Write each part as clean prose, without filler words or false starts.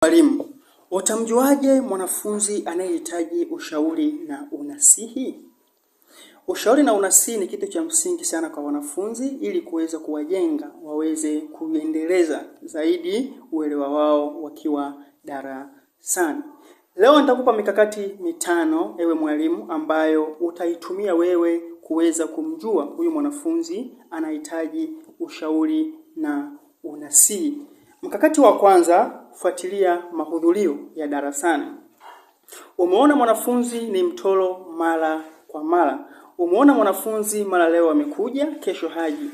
Mwalimu, utamjuaje mwanafunzi anayehitaji ushauri na unasihi? Ushauri na unasihi ni kitu cha msingi sana kwa wanafunzi ili kuweza kuwajenga waweze kuendeleza zaidi uelewa wao wakiwa darasani. Leo nitakupa mikakati mitano ewe mwalimu ambayo utaitumia wewe kuweza kumjua huyu mwanafunzi anahitaji ushauri na unasihi. Mkakati wa kwanza, fuatilia mahudhurio ya darasani. Umeona mwanafunzi ni mtoro mara kwa mara. Umeona mwanafunzi mara leo amekuja, kesho haji.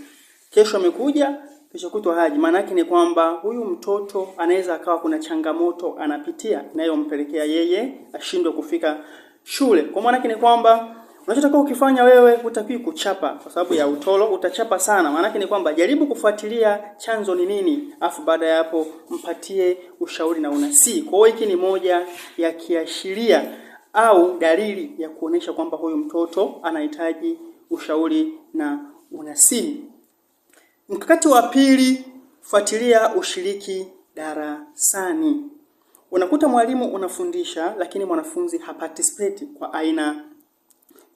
Kesho amekuja, kesho kutwa haji. Maana yake ni kwamba huyu mtoto anaweza akawa kuna changamoto anapitia inayompelekea yeye ashindwe kufika shule. Kwa maana yake ni kwamba unachotakiwa ukifanya wewe hutakiwi kuchapa kwa sababu ya utoro, utachapa sana. Maana yake ni kwamba jaribu kufuatilia chanzo ni nini, afu baada ya hapo mpatie ushauri na unasihi. Kwa hiyo hiki ni moja ya kiashiria au dalili ya kuonesha kwamba huyu mtoto anahitaji ushauri na unasihi. Mkakati wa pili, fuatilia ushiriki darasani. Unakuta mwalimu unafundisha lakini mwanafunzi haparticipate kwa aina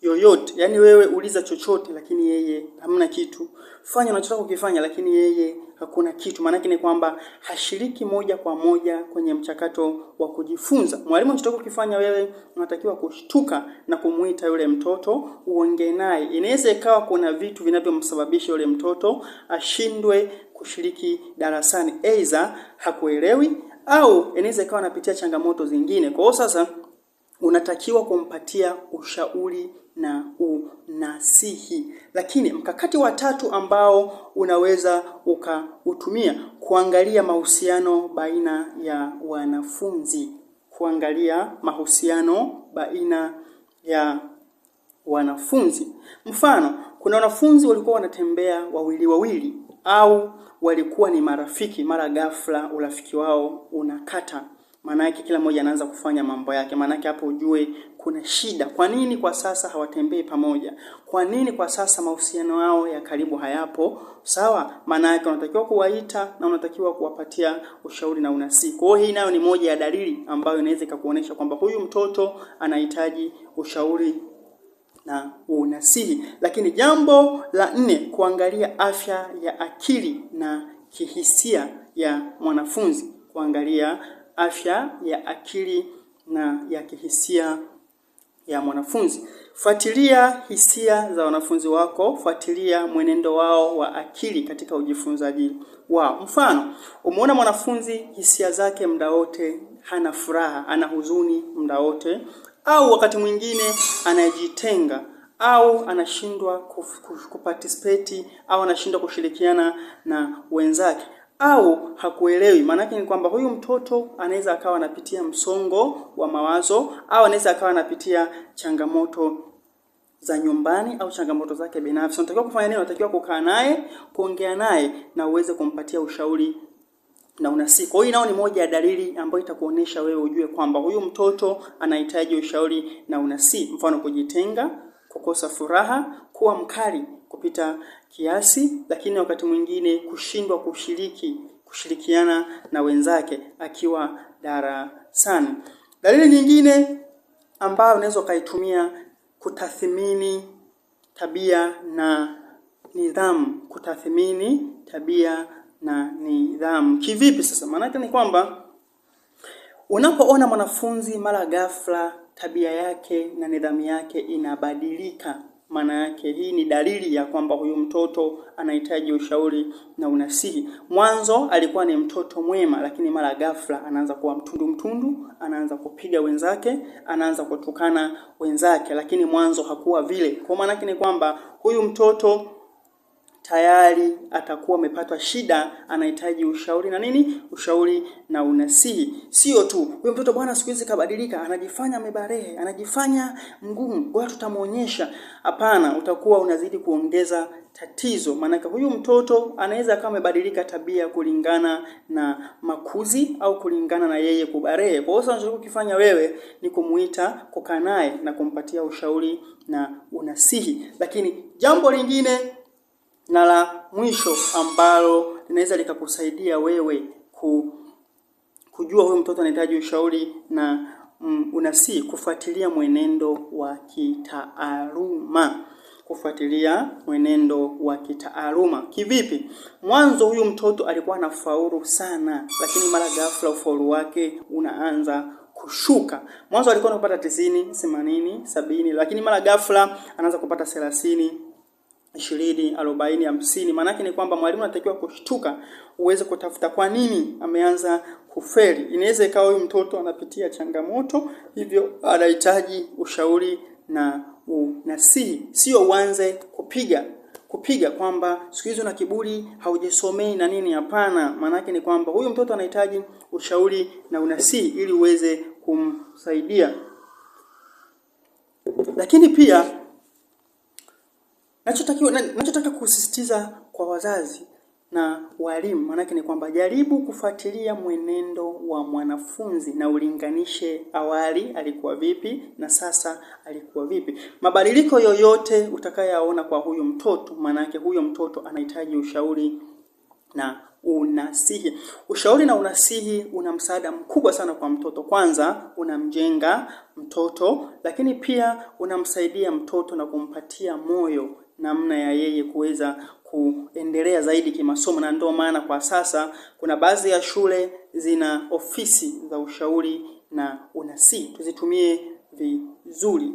yoyote. Yaani wewe uliza chochote lakini yeye hamna kitu. Fanya unachotaka kukifanya lakini yeye hakuna kitu. Maana yake ni kwamba hashiriki moja kwa moja kwenye mchakato wa kujifunza. Mwalimu unachotaka kukifanya wewe unatakiwa kushtuka na kumuita yule mtoto uongee naye. Inaweza ikawa kuna vitu vinavyomsababisha yule mtoto ashindwe kushiriki darasani. Aidha hakuelewi au inaweza ikawa anapitia changamoto zingine. Kwa hiyo sasa unatakiwa kumpatia ushauri na unasihi. Lakini mkakati wa tatu ambao unaweza ukautumia, kuangalia mahusiano baina ya wanafunzi. Kuangalia mahusiano baina ya wanafunzi. Mfano, kuna wanafunzi walikuwa wanatembea wawili au walikuwa ni marafiki, mara ghafla urafiki wao unakata. Maana yake kila mmoja anaanza kufanya mambo yake. Maana yake hapo ujue kuna shida. Kwa nini kwa sasa hawatembei pamoja? Kwa nini kwa sasa mahusiano yao ya karibu hayapo? Sawa? Maana yake unatakiwa kuwaita na unatakiwa kuwapatia ushauri na unasihi. Kwa hiyo hii nayo ni moja ya dalili ambayo inaweza ikakuonesha kwamba huyu mtoto anahitaji ushauri na unasihi. Lakini jambo la 4, kuangalia afya ya akili na kihisia ya mwanafunzi. Kuangalia afya ya akili na ya kihisia ya mwanafunzi. Fuatilia hisia za wanafunzi wako, fuatilia mwenendo wao wa akili katika ujifunzaji wao. Mfano, umeona mwanafunzi hisia zake muda wote hana furaha, ana huzuni muda wote, au wakati mwingine anajitenga, au anashindwa kuparticipate, au anashindwa kushirikiana na wenzake, au hakuelewi. Maana yake ni kwamba huyu mtoto anaweza akawa anapitia msongo wa mawazo, au anaweza akawa anapitia changamoto za nyumbani au changamoto zake binafsi. Unatakiwa kufanya nini? Unatakiwa kukaa naye, kuongea naye na uweze kumpatia ushauri na unasihi. Kwa hiyo nao ni moja ya dalili ambayo itakuonesha wewe ujue kwamba huyu mtoto anahitaji ushauri na unasihi. Mfano, kujitenga, kukosa furaha, kuwa mkali kupita kiasi, lakini wakati mwingine kushindwa kushirikiana na wenzake akiwa darasani. Dalili nyingine ambayo unaweza kaitumia, kutathmini tabia na nidhamu. Kutathmini tabia na nidhamu. Kivipi sasa? Maana yake ni kwamba unapoona mwanafunzi mara ghafla tabia yake na nidhamu yake inabadilika, maana yake hii ni dalili ya kwamba huyu mtoto anahitaji ushauri na unasihi. Mwanzo alikuwa ni mtoto mwema, lakini mara ghafla anaanza kuwa mtundu, anaanza kupiga wenzake, anaanza kutukana wenzake, lakini mwanzo hakuwa vile. Kwa maana yake ni kwamba huyu mtoto tayari atakuwa amepata shida, anahitaji ushauri na nini? Ushauri na unasihi. Sio tu huyu mtoto bwana siku hizi kabadilika, anajifanya amebarehe, anajifanya mgumu, bwana tutamuonyesha. Hapana, utakuwa unazidi kuongeza tatizo. Maana huyu mtoto anaweza kama amebadilika tabia kulingana na makuzi au kulingana na yeye kubarehe. Kwa hiyo sasa ukifanya wewe ni kumuita, kukaa naye na kumpatia ushauri na unasihi. Lakini jambo lingine na la mwisho ambalo linaweza likakusaidia wewe kujua huyu mtoto anahitaji ushauri na unasihi, kufuatilia mwenendo wa kitaaluma. Kufuatilia mwenendo wa kitaaluma. Kivipi? Mwanzo huyu mtoto alikuwa anafaulu sana, lakini mara ghafla ufaulu wake unaanza kushuka. Mwanzo alikuwa anapata 90, 80, 70, lakini mara ghafla anaanza kupata 30, 20, 40, 50. Maana yake ni kwamba mwalimu anatakiwa kushtuka, uweze kutafuta kwa nini ameanza kufeli. Inaweza ikawa huyu mtoto anapitia changamoto, hivyo anahitaji ushauri na unasihi. Sio uanze kupiga kwamba siku hizo na kiburi, haujisomei na nini. Hapana. Maana yake ni kwamba huyu mtoto anahitaji ushauri na unasihi ili uweze kumsaidia. Lakini pia nachotaka kusisitiza kwa wazazi na walimu, maana yake ni kwamba jaribu kufuatilia mwenendo wa mwanafunzi na ulinganishe awali alikuwa vipi na sasa alikuwa vipi. Mabadiliko yoyote utakayoyaona kwa huyu mtoto, maana yake huyo mtoto anahitaji ushauri na unasihi. Ushauri na unasihi una msaada mkubwa sana kwa mtoto. Kwanza unamjenga mtoto, lakini pia unamsaidia mtoto na kumpatia moyo namna ya yeye kuweza kuendelea zaidi kimasomo. Na ndio maana kwa sasa kuna baadhi ya shule zina ofisi za ushauri na unasihi. Tuzitumie vizuri.